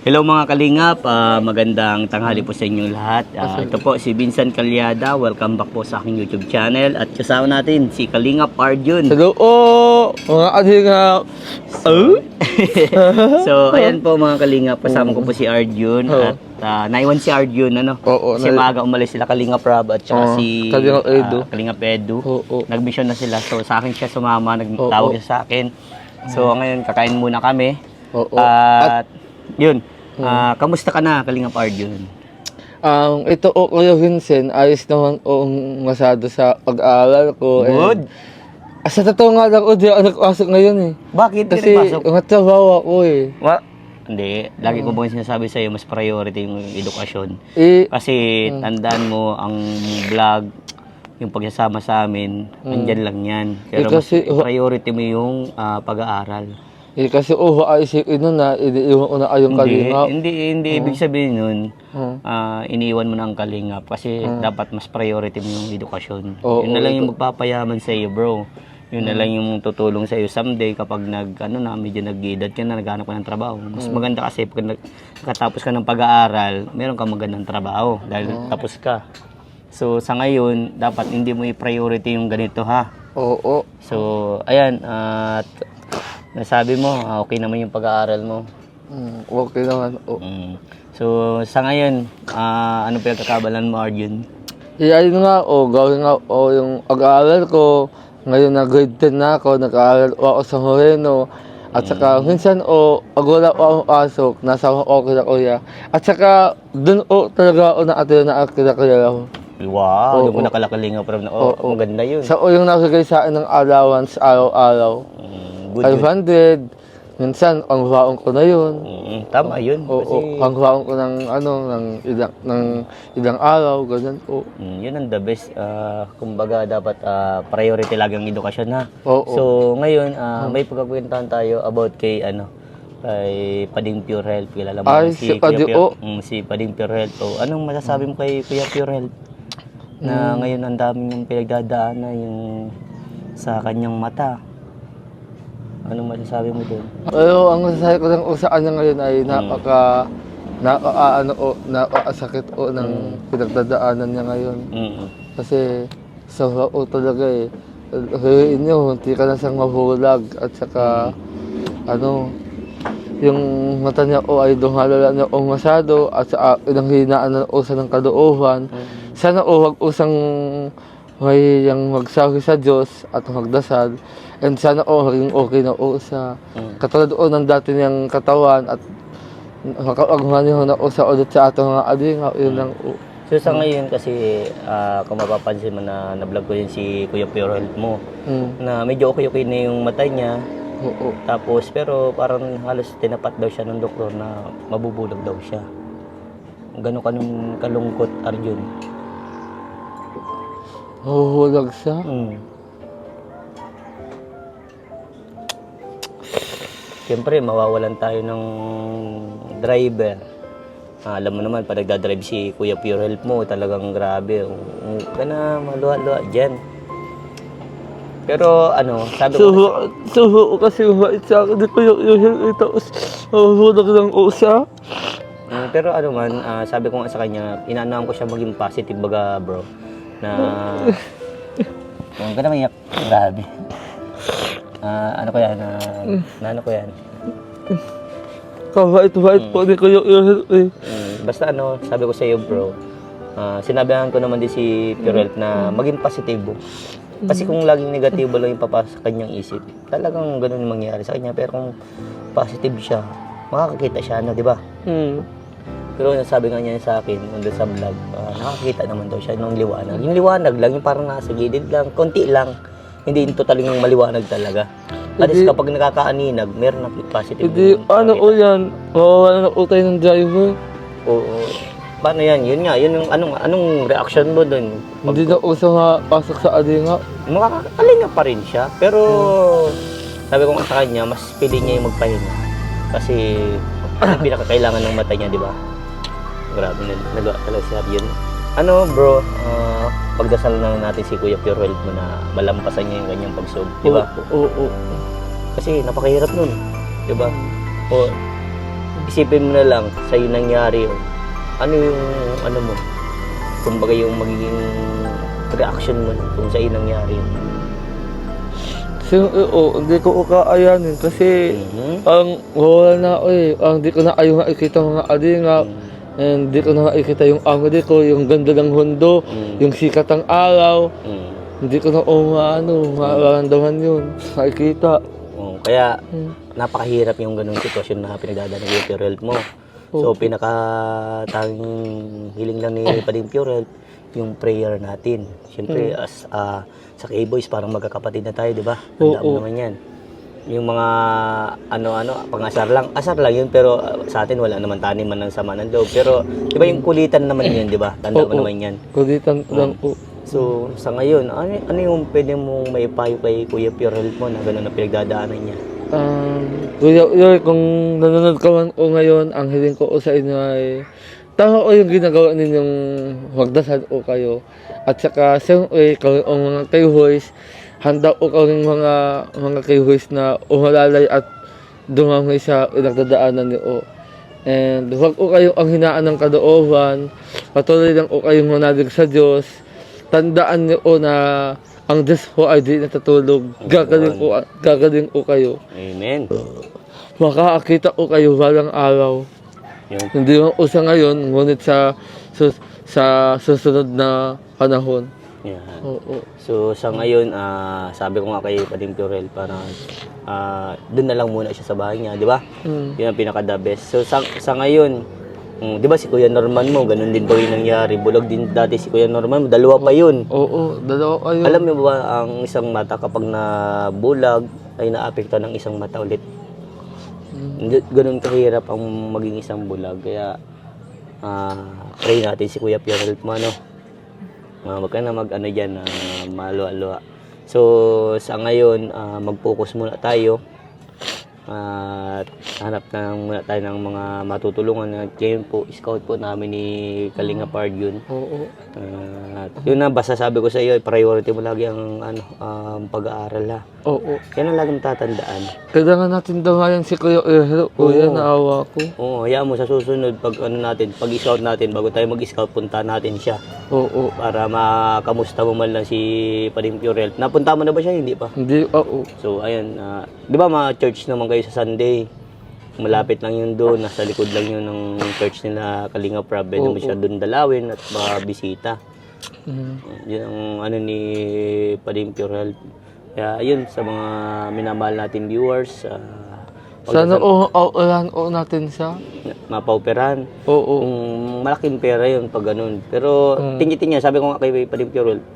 Hello mga kalingap, magandang tanghali po sa inyong lahat. Ito po si Vincent Calyada, welcome back po sa aking YouTube channel. At kasama natin si Kalingap Arjun. Hello mga kalingap. So ayan po mga kalingap, kasama ko po si Arjun. At naiwan si Arjun, ano? Kasi maaga umalis sila Kalingap Rob at saka si Kalingap Edu. Nag-mission na sila, so sa akin siya sumama, nagtawag siya sa akin. So ngayon kakain muna kami. At yun, kamusta ka na Kalingap Arjun? Ito Kuya Vincent, ayos naman masado sa pag-aaral ko. Good. Sa totoo nga lang, di ako nagpasok ngayon eh. Bakit? Kasi nagtrabaho ako eh. Hindi, lagi ko bang sinasabi sa iyo mas priority yung edukasyon. Kasi tandaan mo ang vlog, yung pagsasama sa amin, andyan lang yan. Pero mas priority mo yung pag-aaral. Kasi ayusin nun na, iniiwan ko na ayong kalingap. Hindi ibig sabihin nun, iniiwan mo na ang kalingap. Kasi dapat mas priority mo yung edukasyon. Yun na lang yung magpapayaman sa iyo, bro. Yun na lang yung tutulong sa iyo someday kapag medyo nag-edad ka na, naghanap ka ng trabaho. Mas maganda kasi pag nakatapos ka ng pag-aaral, meron kang magandang trabaho dahil tapos ka. So sa ngayon, dapat hindi mo i-priority yung ganito ha. So ayan, at nasabi mo, okay naman yung pag-aaral mo. Okay naman. So sa ngayon, ano pinagkakabalan mo, Arjun? Ayun nga, gawin nga yung pag-aaral ko. Ngayon na grade 10 na ako, nag-aaral ako sa Moreno. At saka minsan pag wala akong pasok, nasa okay na kuya. At saka dun talaga ako nakakilala ko. Wow, doon ko nakalakalinga pero maganda yun. Sa yung nakagay sa akin ng allowance araw-araw. 500. Minsan, ang baon ko na yun. Tama yun. Ang baon ko ng ilang araw, ganun po. Yun ang the best. Kumbaga, dapat priority lagi ang edukasyon ha. So, ngayon, may pagkakwentaan tayo about kay Pading Pure Health. Kilala mo si Pading Pure Health. Anong masasabi mo kay Kuya Pure Health? Na ngayon ang daming yung pinagdadaanan yung sa kanyang mata. Anong masasabi mo doon? Pero ang masasabi ko lang sa kanya ngayon ay napakasakit ng pinagdadaanan niya ngayon. Kasi sa talaga eh. Hawain niyo, hindi ka na siyang mahulag at saka yung mata niya ay dumalala niya masyado at saka hinaan na usa ng kalooban. Sana wag usang may yung magsabi sa Diyos at magdasal. And sana maging okay na sa katulad ng dati niyang katawan at makapagman niyo na sa ulit sa atong mga alingaw. Yun lang. So sa ngayon kasi kung mapapansin mo na na-vlog ko yun si Kuya Pure Health mo na medyo okay na yung mata niya. Tapos pero parang halos tinapat daw siya ng doktor na mabubulag daw siya. Gano'n kalungkot, Arjun? Mahuhulag siya? Siyempre, mawawalan tayo ng driver. Alam mo naman, pag nagdadrive si Kuya Pure Health mo, talagang grabe. Maluha-luha dyan. Pero sabi ko... Suho kasi mabait sa akin. Di ko yung Health tapos mahuhulag ng usa. Pero sabi ko nga sa kanya, inaanaan ko siya maging positive baga bro. Na... Huwag ka na maiyak. Grabe. Ano ko yan? Ano ko yan? Kabait-bait po ni Kuya Health eh. Basta sabi ko sa iyo bro, sinabihan ko naman din si Pure Health na maging positibo. Kasi kung laging negatibo lang yung papasok sa kanyang isip, talagang ganun yung mangyayari sa kanya. Pero kung positive siya, makakakita siya, di ba? Pero sabi nga niya sa akin, nandun sa vlog, nakakita naman daw siya ng liwanag. Yung liwanag lang, yung parang nasa gilid lang, konti lang. Hindi yung totaling maliwanag talaga. At least kapag nakakaaninag, meron na positive. Hindi, yan? Mawawalan na tayo ng driver. Oo. Paano yan? Yun nga, yun yung anong reaction mo doon? Hindi na usa pasok sa alinga. Makakaalinga pa rin siya. Pero sabi ko nga sa kanya, mas pili niya yung magpahinga. Kasi yung pinakakailangan ng mata niya, di ba? Grabe, nagawa talaga siya yun. Bro, pagdasal na natin si Kuya Pure Health mo na malampasan niya yung ganyang pagsug, di ba? Oo. Kasi napakahirap nun, di ba? isipin mo na lang, sa'yo nangyari yun. Ano yung, ano mo, kumbaga yung magiging reaction mo kung sa'yo nangyari yun. So, hindi ko kaayanin kasi ang wala na ako eh. Ang di ko na ayaw nakikita mga adingap. And di ko na nakikita yung angodi ko, yung ganda ng hundo, yung sikat ng araw. Hindi ko na mararamdaman yun. Nakikita. Kaya, napakahirap yung ganung sitwasyon na pinagdadaan ng Pure Health mo. So, pinakatanging hiling lang ni Pading Pure Health, yung prayer natin. Siyempre, as sa K-Boys, parang magkakapatid na tayo, di ba? Tandaan mo naman yan. Yung mga pang-asar lang yun, pero sa atin wala naman taniman ng sama ng loob. Pero, di ba yung kulitan naman yun, di ba? Tandaan mo naman yan. Kulitan lang po. So, sa ngayon, ano yung pwede mong maipayo kay Kuya Pure Health mo na gano'n na pinagdadaanan niya? Kuya Uyoy, kung nanonood ka man o ngayon, ang hiling ko o sa inyo ay tama o yung ginagawa ninyong magdasal o kayo. At saka, siyempre, kami o mga kayhoys, handa o kami mga kayhoys na umalalay at dumangoy sa pinagdadaanan niyo. And huwag o kayong ang hinaan ng kadooban, patuloy lang o kayong manalig sa Diyos. Tandaan niyo na ang Diyos po ay di natutulog. Gagaling o kayo. Amen. Makakakita o kayo walang araw. Yun. Hindi mo usa ngayon, ngunit sa susunod na panahon. Yan. Oo. So, sa ngayon, sabi ko nga kay Pading Pure Health, parang doon na lang muna siya sa bahay niya, di ba? Yun ang pinaka-the best. So, sa ngayon, di ba si Kuya Norman mo, ganun din ba yung nangyari? Bulag din dati si Kuya Norman mo, dalawa pa yun. Oo, dalawa kayo. Alam mo ba, ang isang mata kapag nabulag, ay naapekto ng isang mata ulit. Ganun kahirap ang maging isang bulag. Kaya, pray natin si Kuya Pure Health mo, ano? Wag ka na dyan, maluwa-luwa. So, sa ngayon, mag-focus muna tayo. At hanap muna tayo ng mga matutulungan. At ngayon po, scout po namin ni Kalinga Pard yun. Oo. At yun na, basta sabi ko sa iyo, priority mo lagi ang pag-aaral ha. Oo. Yan ang laging tatandaan. Kailangan natin daw nga yan si Kuya Ehro. Kuya, naawa ko. Oo, hayaan mo sa susunod, pag-scout natin, bago tayo mag-scout, punta natin siya. Oo. Para makamusta mo man lang si Pading Pure Health. Napunta mo na ba siya? Hindi pa. Hindi, oo. So, ayun. Di ba church naman kayo sa Sunday? Malapit lang yun doon. Nasa likod lang yun ng church nila Kalinga Prab. Pwede mo siya doon dalawin at bisita. Yun ang ni Pading Pure Health. Kaya ayun, sa mga minamahal natin viewers, sana ulan natin siya. Mapaoperahan. Oo. Malaking pera yun pag ganun. Pero tingin niya, sabi ko nga kay Pading Pure Health,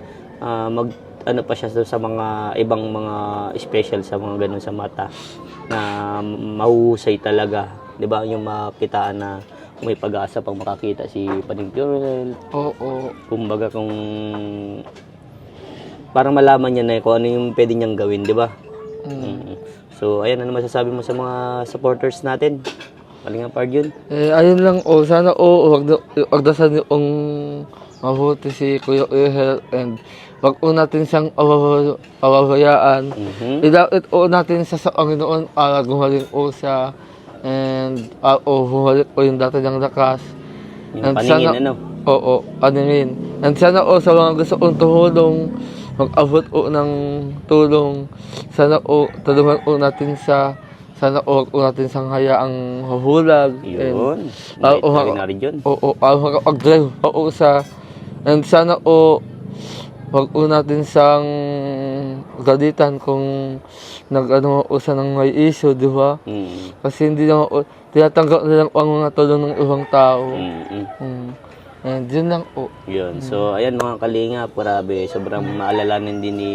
pa siya sa mga ibang mga special sa mga ganun sa mata na mahuhusay talaga. 'Di ba? Yung makitaan na may pag-asa pang makakita si Pading Pure Health. Oo. Kumbaga kung parang malaman niya na kung ano yung pwede niyang gawin, 'di ba? So, ayan, ano masasabi mo sa mga supporters natin? Kalinga Pard yun. Ayun lang, sana wagdasan yung mabuti si Kuya Ehel and wag natin siyang awawayaan. Idapit natin sa Panginoon para gumaling siya and bumalik yung dati ng lakas. Yung paningin, ano? Oo, paningin. And sana sa mga gusto kong tumulong, mag-abot ng tulong. Sana tulungan natin sa sana natin sang hayaang hahulag. Yun. Mag-drive sa and sana wag natin sang galitan kung usa ng may issue, di ba? Kasi hindi lang tinatanggap na lang ang mga tulong ng ibang tao. And yun lang Yun. So, ayan mga Kalinga, grabe, sobrang maalalanin din ni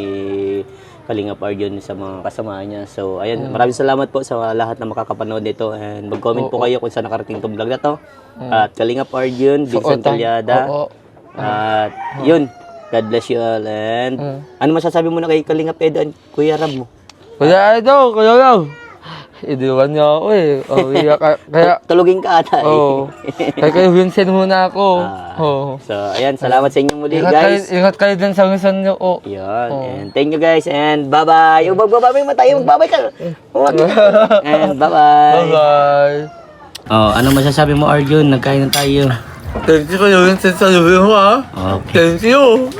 Kalinga Pard yun sa mga kasama niya. So, ayan, maraming salamat po sa lahat na makakapanood nito and mag-comment po kayo kung saan nakarating itong vlog na to. At Kalinga Pard yun, Vincent Talyada. At yun, God bless you all. And ano masasabi mo na kay Kalinga Pedro and Kuya Rab mo? Kuya Rab! Idiwan niya ako kaya tulugin ka ata kaya kayo Vincent muna ako. So, ayan, salamat sa inyo muli, guys. Ingat kayo din sa mission niyo. Yan. And thank you, guys. And bye-bye. Magbabay mo tayo. Magbabay ka. And bye-bye. Bye-bye. Oh, ano masasabi mo, Arjun? Nagkain na tayo. Thank you kayo yung sasaluhin mo, ha? Okay. Thank you.